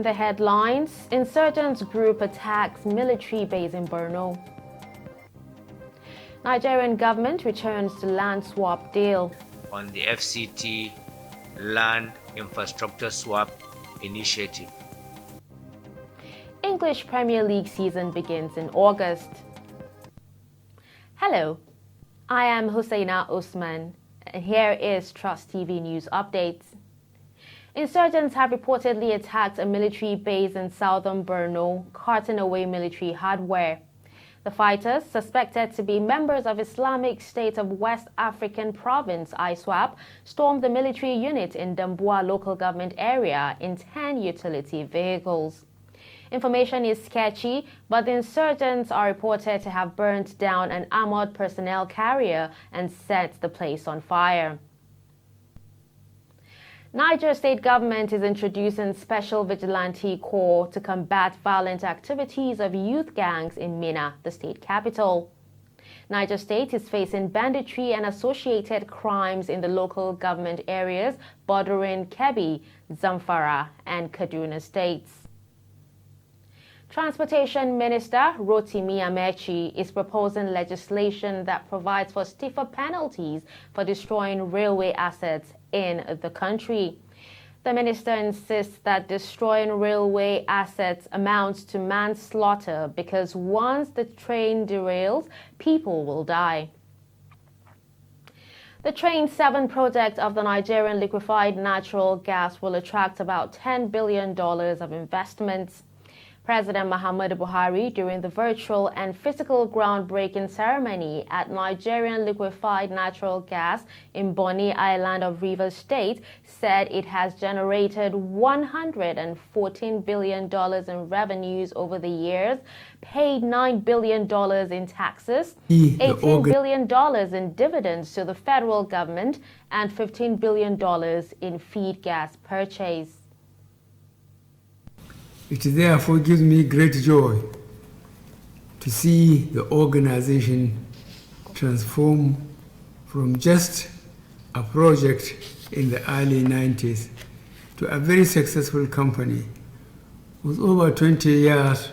In the headlines, insurgents group attacks military base in Borno. Nigerian government returns to land swap deal. On the FCT land infrastructure swap initiative. English Premier League season begins in August. Hello, I am Husseina Usman, and here is Trust TV News Updates. Insurgents have reportedly attacked a military base in southern Borno, carting away military hardware. The fighters, suspected to be members of Islamic State of West African Province (ISWAP), stormed the military unit in Damboa local government area in 10 utility vehicles. Information is sketchy, but the insurgents are reported to have burnt down an armored personnel carrier and set the place on fire. Niger state government is introducing special vigilante corps to combat violent activities of youth gangs in Minna, the state capital. Niger state is facing banditry and associated crimes in the local government areas bordering Kebbi, Zamfara, and Kaduna states. Transportation Minister Rotimi Amechi is proposing legislation that provides for stiffer penalties for destroying railway assets in the country. The minister insists that destroying railway assets amounts to manslaughter because once the train derails, people will die. The Train 7 project of the Nigerian liquefied natural gas will attract about $10 billion of investments. President Muhammadu Buhari, during the virtual and physical groundbreaking ceremony at Nigerian Liquefied Natural Gas in Bonny Island of Rivers State, said it has generated $114 billion in revenues over the years, paid $9 billion in taxes, $18 billion in dividends to the federal government, and $15 billion in feed gas purchase. It therefore gives me great joy to see the organization transform from just a project in the early 90s to a very successful company with over 20 years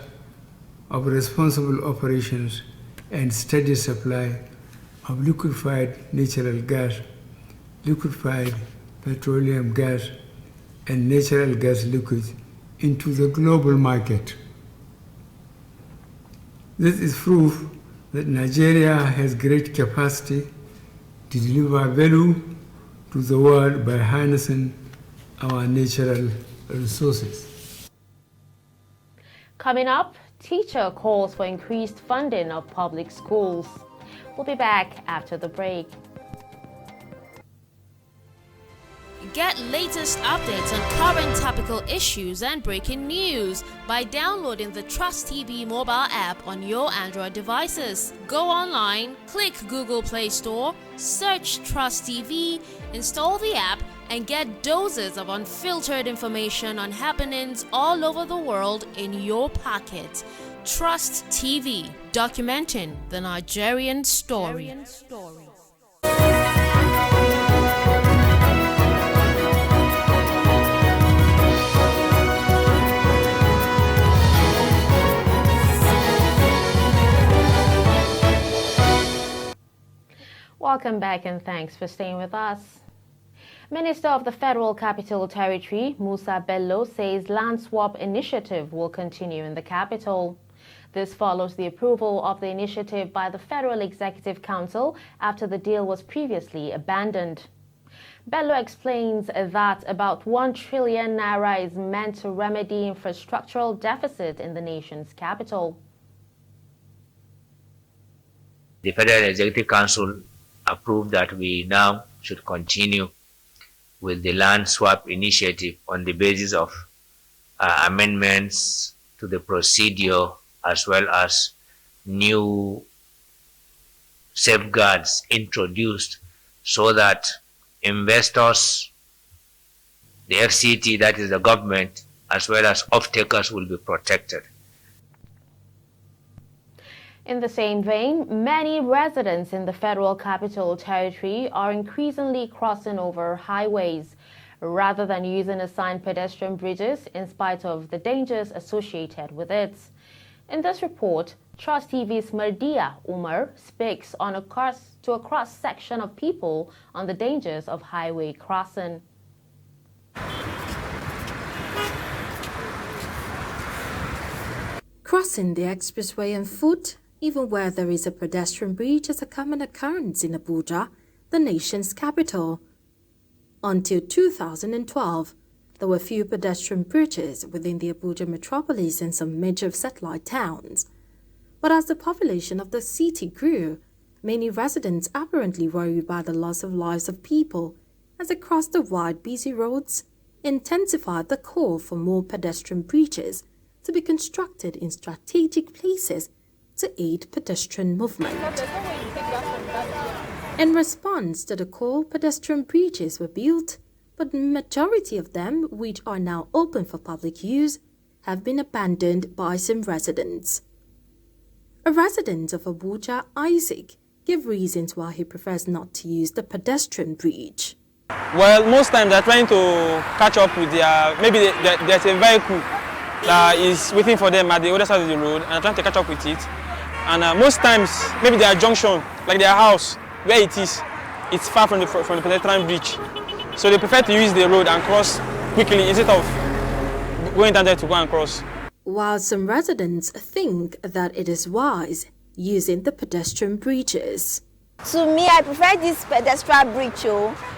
of responsible operations and steady supply of liquefied natural gas, liquefied petroleum gas, and natural gas liquids into the global market. This is proof that Nigeria has great capacity to deliver value to the world by harnessing our natural resources. Coming up, teacher calls for increased funding of public schools. We'll be back after the break. Get latest updates on current topical issues and breaking news by downloading the Trust TV mobile app on your Android devices. Go online, click Google Play Store, search Trust TV, install the app, and get doses of unfiltered information on happenings all over the world in your pocket. Trust TV, documenting the Nigerian story. Welcome back and thanks for staying with us. Minister of the Federal Capital Territory, Musa Bello, says land swap initiative will continue in the capital. This follows the approval of the initiative by the Federal Executive Council after the deal was previously abandoned. Bello explains that about 1 trillion naira is meant to remedy infrastructural deficit in the nation's capital. The Federal Executive Council approved that we now should continue with the land swap initiative on the basis of amendments to the procedure as well as new safeguards introduced so that investors, the FCT, that is the government, as well as off-takers will be protected. In the same vein, many residents in the Federal Capital Territory are increasingly crossing over highways. rather than using assigned pedestrian bridges in spite of the dangers associated with it. In this report, Trust TV's Mardia Umar speaks on to a cross-section of people on the dangers of highway crossing. Crossing the expressway on foot, even where there is a pedestrian bridge, is a common occurrence in Abuja, the nation's capital. Until 2012, there were few pedestrian bridges within the Abuja metropolis and some major satellite towns. But as the population of the city grew, many residents apparently worried about the loss of lives of people as they crossed the wide, busy roads, intensified the call for more pedestrian bridges to be constructed in strategic places to aid pedestrian movement. In response to the call, pedestrian bridges were built, but the majority of them, which are now open for public use, have been abandoned by some residents. A resident of Abuja, Isaac, gave reasons why he prefers not to use the pedestrian bridge. Well, most times they're trying to catch up with maybe there's a vehicle that is waiting for them at the other side of the road and they're trying to catch up with it. And most times, maybe their junction, like their house, where it is, it's far from the pedestrian bridge. So they prefer to use the road and cross quickly instead of going down there to go and cross. While some residents think that it is wise using the pedestrian bridges. To me, I prefer this pedestrian bridge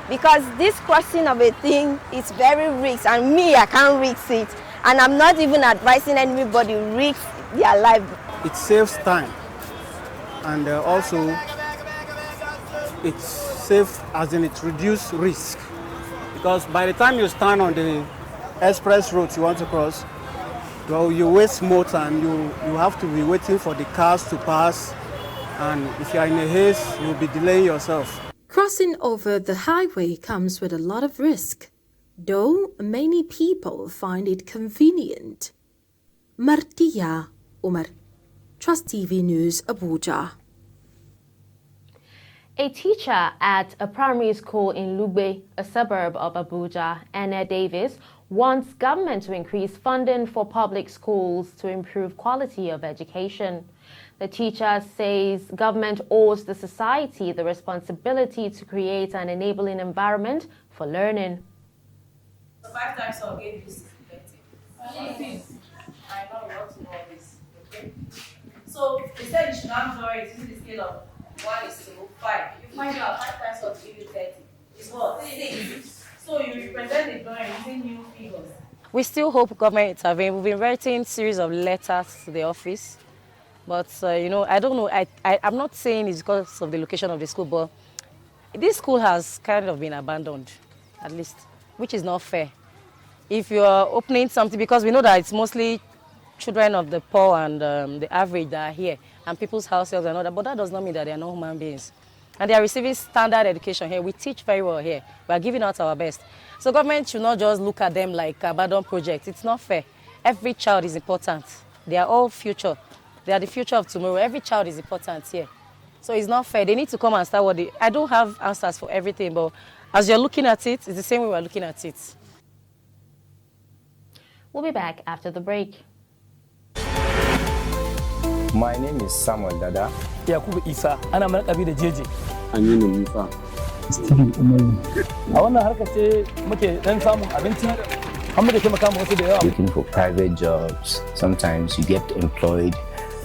because this crossing of a thing is very risky, and me, I can't risk it. And I'm not even advising anybody risk their life. It saves time, and also it's safe as in it reduces risk. Because by the time you stand on the express road you want to cross, well, you waste more time. You have to be waiting for the cars to pass, and if you are in a haste, you'll be delaying yourself. Crossing over the highway comes with a lot of risk, though many people find it convenient. Mardia Umar, Trust TV News, Abuja. A teacher at a primary school in Lugbe, a suburb of Abuja, Anna Davis, wants government to increase funding for public schools to improve quality of education. The teacher says government owes the society the responsibility to create an enabling environment for learning. So 5 times I'll give you 60. I know what to all this. Okay? So they said you should not draw it using the scale of 1:5. You find out 5 times I'll give you 30. It's what? 6. So you represent the drawing using new figures. We still hope government intervene. We've been writing a series of letters to the office. But, I don't know. I'm not saying it's because of the location of the school, but this school has kind of been abandoned, at least, which is not fair. If you are opening something, because we know that it's mostly children of the poor and the average that are here, and people's households and all that, but that does not mean that they are not human beings. And they are receiving standard education here. We teach very well here. We are giving out our best. So government should not just look at them like abandoned projects. It's not fair. Every child is important. They are all future. They are the future of tomorrow. Every child is important here. So it's not fair. They need to come and start I don't have answers for everything, but as you're looking at it, it's the same way we're looking at it. We'll be back after the break. My name is Samuel Dada. Yakubu Isa, ana malakabi da jeje. Aminu Musa. Steve Umaru. A wannan harkar ce muke dan samun abinci, har muke taimaka ma wasu da yawa. Looking for private jobs. Sometimes you get employed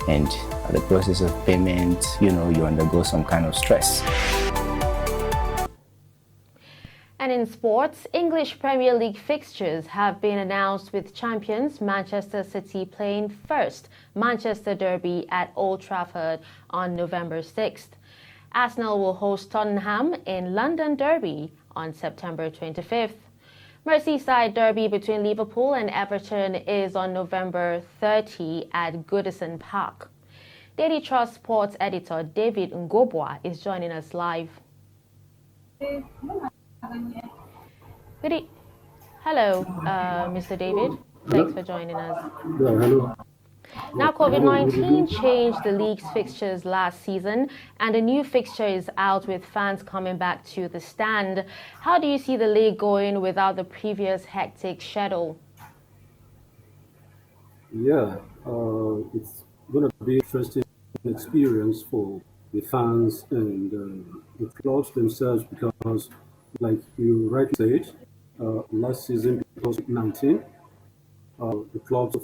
and at the process of payment, you undergo some kind of stress. And in sports, English Premier League fixtures have been announced with champions Manchester City playing first Manchester Derby at Old Trafford on November 6th. Arsenal will host Tottenham in London Derby on September 25th. Merseyside Derby between Liverpool and Everton is on November 30 at Goodison Park. Daily Trust Sports editor David Ngobwa is joining us live. Hello, Mr. David. Thanks for joining us. Yeah, hello. Now, COVID-19 changed the league's fixtures last season, and a new fixture is out with fans coming back to the stand. How do you see the league going without the previous hectic schedule? Yeah, it's going to be an interesting experience for the fans and the clubs themselves because, like you rightly said, last season because of 19, the clubs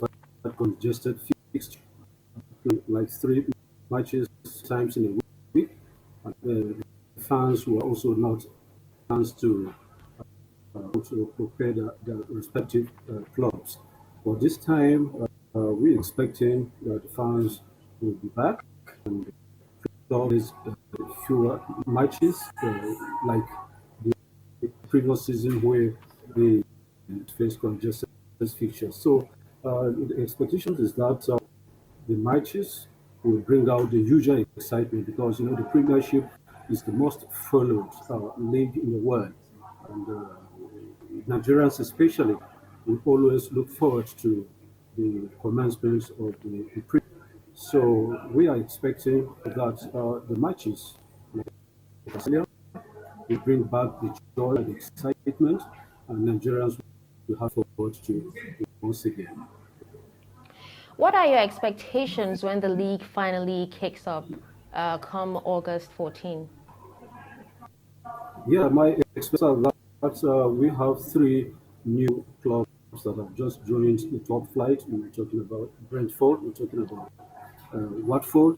have congested fixture, like 3 matches times in a week. And the fans were also not chance to prepare their respective clubs. But this time, we're expecting that the fans will be back and these fewer matches like the previous season where they faced congested fixtures. So the expectation is that the matches will bring out the usual excitement because the Premiership is the most followed league in the world, and Nigerians especially will always look forward to the commencement of the Premier. So we are expecting that the matches will bring back the joy and the excitement, and Nigerians will have forward to it once again. What are your expectations when the league finally kicks up come August 14? Yeah, my expectations are that we have 3 new clubs that have just joined the top flight. We're talking about Brentford, we're talking about Watford.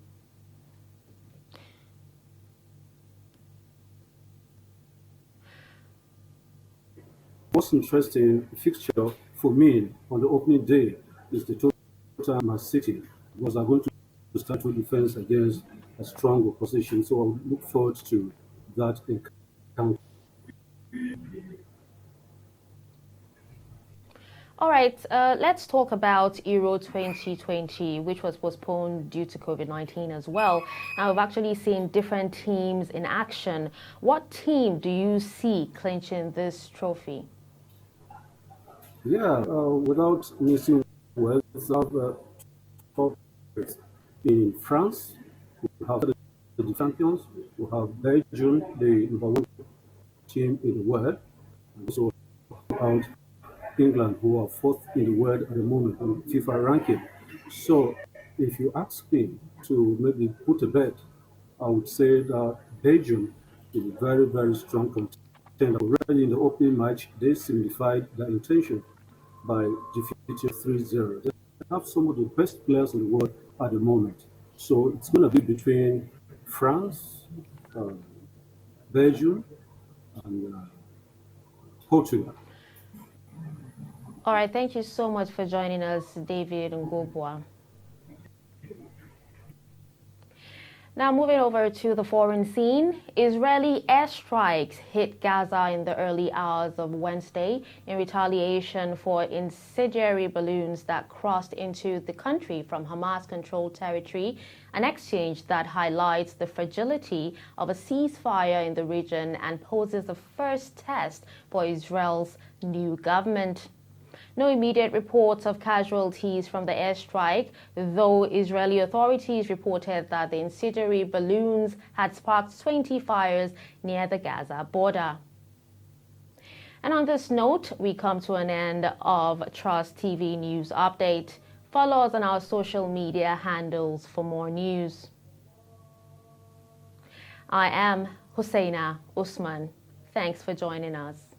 Most interesting fixture for me on the opening day is the Tottenham City, because I'm going to start with defense against a strong opposition. So I look forward to that encounter. All right, let's talk about Euro 2020, which was postponed due to COVID-19 as well. Now, we've actually seen different teams in action. What team do you see clinching this trophy? Yeah, without missing words, top in France, we have the champions, we have Belgium, the #1 team in the world, and also out England, who are 4th in the world at the moment on FIFA ranking. So, if you ask me to maybe put a bet, I would say that Belgium is a very, very strong contender. Already in the opening match, they signified their intention by defeating 3-0. They have some of the best players in the world at the moment. So it's going to be between France, Belgium, and Portugal. All right, thank you so much for joining us, David Ngobwa. Now, moving over to the foreign scene, Israeli airstrikes hit Gaza in the early hours of Wednesday in retaliation for incendiary balloons that crossed into the country from Hamas-controlled territory, an exchange that highlights the fragility of a ceasefire in the region and poses the first test for Israel's new government. No immediate reports of casualties from the airstrike, though Israeli authorities reported that the incendiary balloons had sparked 20 fires near the Gaza border. And on this note, we come to an end of Trust TV News Update. Follow us on our social media handles for more news. I am Husseina Usman. Thanks for joining us.